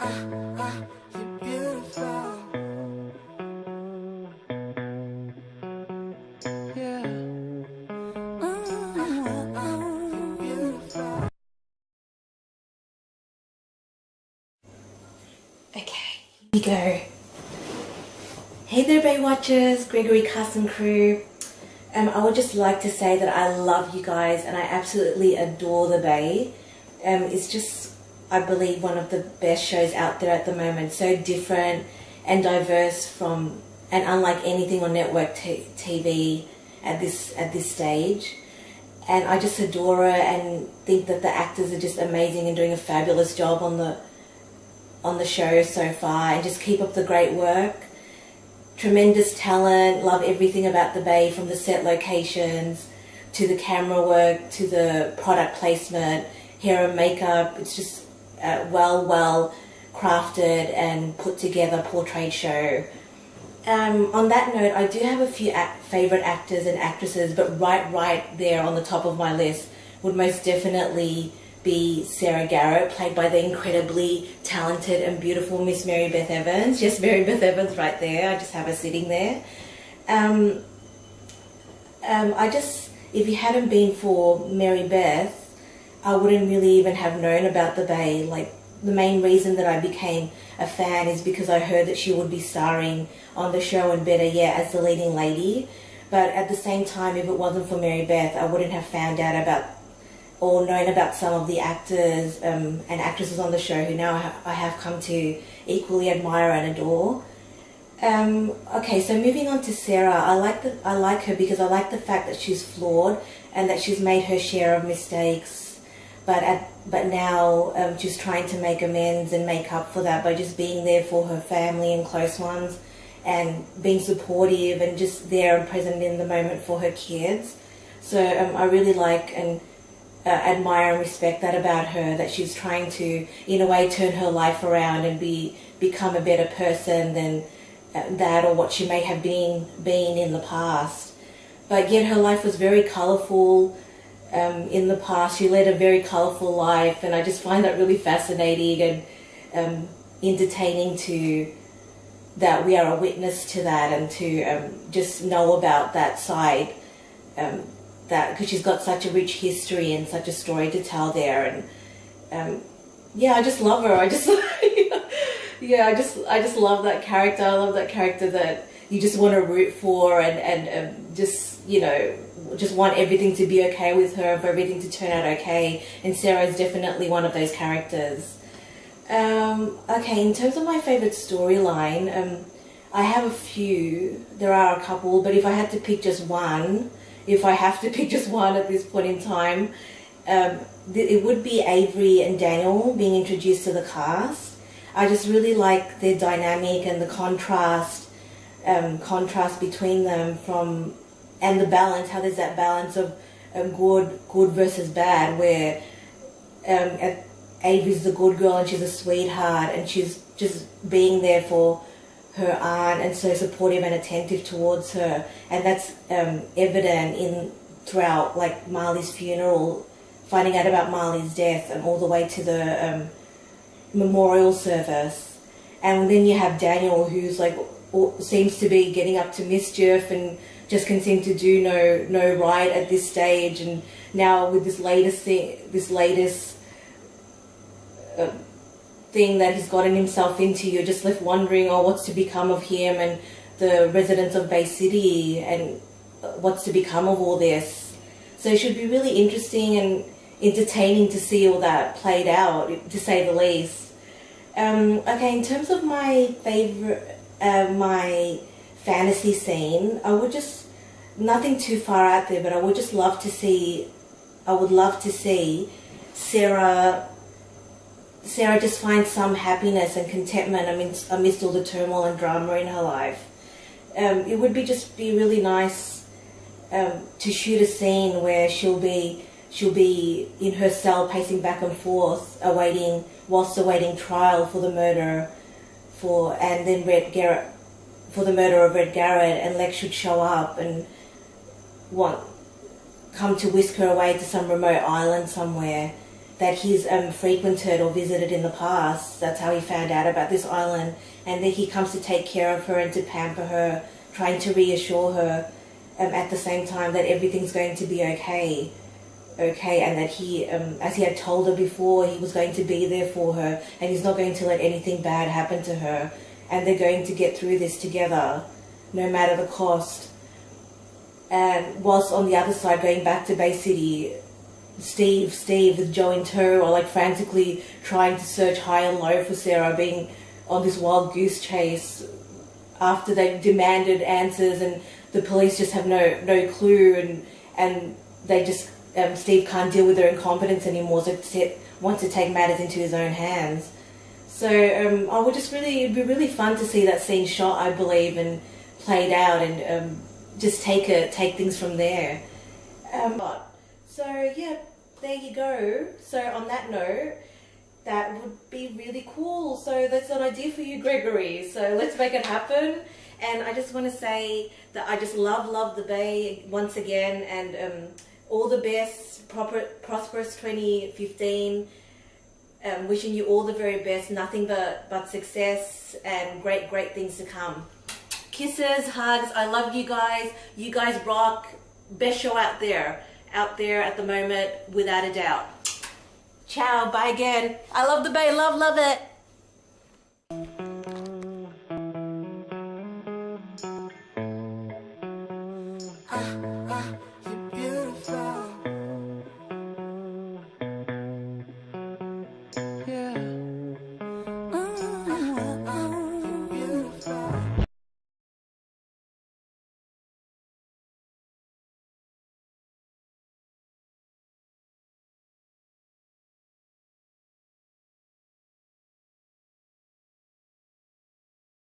You're beautiful. Yeah. You're beautiful. Okay, here we go. Hey there, Bay Watchers, Gregory Custom Crew. I would just like to say that I love you guys and I absolutely adore the Bay. It's just, I believe, one of the best shows out there at the moment. So different and diverse from, and unlike anything on network TV at this stage. And I just adore her and think that the actors are just amazing and doing a fabulous job on the show so far, and just keep up the great work. Tremendous talent, love everything about the Bay, from the set locations to the camera work to the product placement, hair and makeup. It's just well crafted and put together portrait show. On that note, I do have a few favourite actors and actresses, but right there on the top of my list would most definitely be Sarah Garrett, played by the incredibly talented and beautiful Miss Mary Beth Evans. Yes, Mary Beth Evans right there. I just have her sitting there. If it hadn't been for Mary Beth, I wouldn't really even have known about the Bay. Like, the main reason that I became a fan is because I heard that she would be starring on the show, and better yet, as the leading lady. But at the same time, if it wasn't for Mary Beth, I wouldn't have found out about or known about some of the actors and actresses on the show who now I have come to equally admire and adore. Okay, so moving on to Sarah, I like her because I like the fact that she's flawed and that she's made her share of mistakes, but now she's trying to make amends and make up for that by just being there for her family and close ones, and being supportive and just there and present in the moment for her kids. So I really like and admire and respect that about her, that she's trying to, in a way, turn her life around and become a better person than that or what she may have been in the past. But yet her life was very colourful in the past. She led a very colourful life, and I just find that really fascinating and entertaining that we are a witness to that, and to just know about that side, because she's got such a rich history and such a story to tell there. And yeah, I just love her. I just love that character. I love that character that you just want to root for, and just, you know, just want everything to be okay with her, for everything to turn out okay. And Sarah is definitely one of those characters. Okay, in terms of my favourite storyline, I have a few. There are a couple, but if I have to pick just one at this point in time, it would be Avery and Daniel being introduced to the cast. I just really like their dynamic and the contrast between them, and the balance, how there's that balance of good versus bad, where Avery's the good girl and she's a sweetheart and she's just being there for her aunt and so supportive and attentive towards her, and that's evident throughout, like, Marley's funeral, finding out about Marley's death, and all the way to the memorial service. And then you have Daniel, who's like seems to be getting up to mischief and just can seem to do no right at this stage, and now with this latest thing that he's gotten himself into, you're just left wondering, oh, what's to become of him and the residents of Bay City, and what's to become of all this. So it should be really interesting and entertaining to see all that played out, to say the least. Okay, in terms of my favorite, my fantasy scene, I would just, nothing too far out there, but I would just love to see, Sarah just finds some happiness and contentment amidst all the turmoil and drama in her life. It would be really nice to shoot a scene where she'll be in her cell pacing back and forth, whilst awaiting trial for the murder of Red Garrett, and Lex should show up and come to whisk her away to some remote island somewhere, that he's frequented or visited in the past. That's how he found out about this island, and then he comes to take care of her and to pamper her, trying to reassure her at the same time that everything's going to be okay, and that he, as he had told her before, he was going to be there for her, and he's not going to let anything bad happen to her, and they're going to get through this together, no matter the cost. And whilst on the other side, going back to Bay City, Steve with Joe in tow are like frantically trying to search high and low for Sarah, being on this wild goose chase after they've demanded answers, and the police just have no clue, and they just Steve can't deal with their incompetence anymore, so wants to take matters into his own hands. So it'd be really fun to see that scene shot, I believe, and played out, and just take things from there. So yeah, there you go. So on that note, that would be really cool. So that's an idea for you, Gregory. So let's make it happen. And I just want to say that I just love the Bay once again, and all the best, prosperous 2015. Wishing you all the very best, nothing but success and great things to come. Kisses, hugs, I love you guys. You guys rock. Best show out there at the moment, without a doubt. Ciao, bye again. I love the Bay, love it.